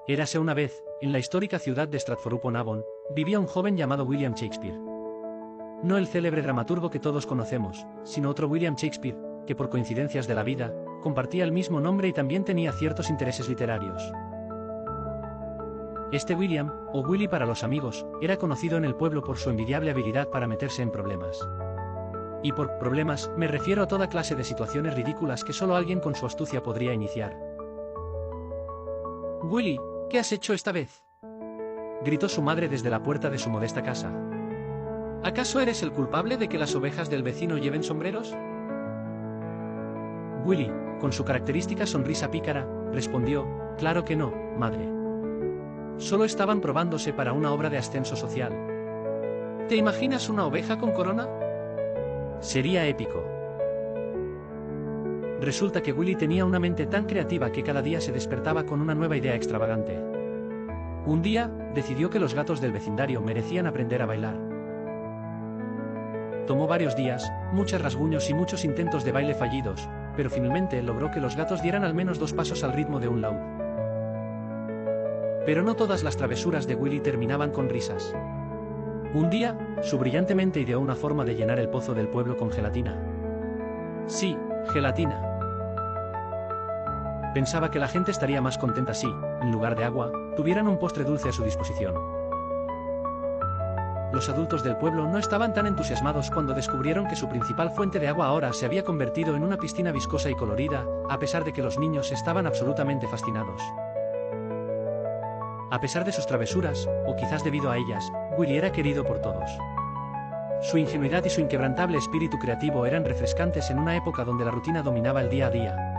Érase una vez, en la histórica ciudad de Stratford-upon-Avon, vivía un joven llamado William Shakespeare. No el célebre dramaturgo que todos conocemos, sino otro William Shakespeare, que por coincidencias de la vida, compartía el mismo nombre y también tenía ciertos intereses literarios. Este William, o Willy para los amigos, era conocido en el pueblo por su envidiable habilidad para meterse en problemas. Y por problemas, me refiero a toda clase de situaciones ridículas que solo alguien con su astucia podría iniciar. «Willy, ¿qué has hecho esta vez?», gritó su madre desde la puerta de su modesta casa. «¿Acaso eres el culpable de que las ovejas del vecino lleven sombreros?». Willy, con su característica sonrisa pícara, respondió: «Claro que no, madre. Solo estaban probándose para una obra de ascenso social». «¿Te imaginas una oveja con corona?». «Sería épico». Resulta que Willy tenía una mente tan creativa que cada día se despertaba con una nueva idea extravagante. Un día, decidió que los gatos del vecindario merecían aprender a bailar. Tomó varios días, muchos rasguños y muchos intentos de baile fallidos, pero finalmente logró que los gatos dieran al menos 2 pasos al ritmo de un laúd. Pero no todas las travesuras de Willy terminaban con risas. Un día, su brillante mente ideó una forma de llenar el pozo del pueblo con gelatina. Sí, gelatina. Pensaba que la gente estaría más contenta si, en lugar de agua, tuvieran un postre dulce a su disposición. Los adultos del pueblo no estaban tan entusiasmados cuando descubrieron que su principal fuente de agua ahora se había convertido en una piscina viscosa y colorida, a pesar de que los niños estaban absolutamente fascinados. A pesar de sus travesuras, o quizás debido a ellas, Willy era querido por todos. Su ingenuidad y su inquebrantable espíritu creativo eran refrescantes en una época donde la rutina dominaba el día a día.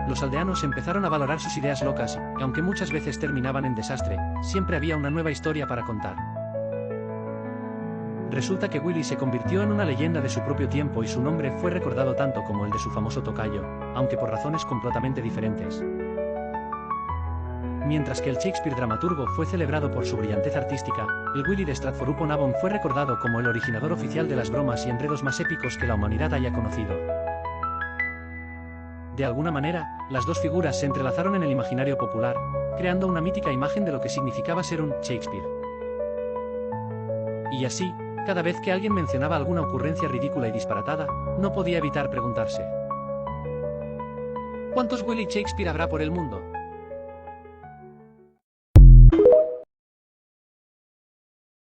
Los aldeanos empezaron a valorar sus ideas locas, y aunque muchas veces terminaban en desastre, siempre había una nueva historia para contar. Resulta que Willy se convirtió en una leyenda de su propio tiempo y su nombre fue recordado tanto como el de su famoso tocayo, aunque por razones completamente diferentes. Mientras que el Shakespeare dramaturgo fue celebrado por su brillantez artística, el Willy de Stratford-upon-Avon fue recordado como el originador oficial de las bromas y enredos más épicos que la humanidad haya conocido. De alguna manera, las dos figuras se entrelazaron en el imaginario popular, creando una mítica imagen de lo que significaba ser un Shakespeare. Y así, cada vez que alguien mencionaba alguna ocurrencia ridícula y disparatada, no podía evitar preguntarse: ¿cuántos Willy Shakespeare habrá por el mundo?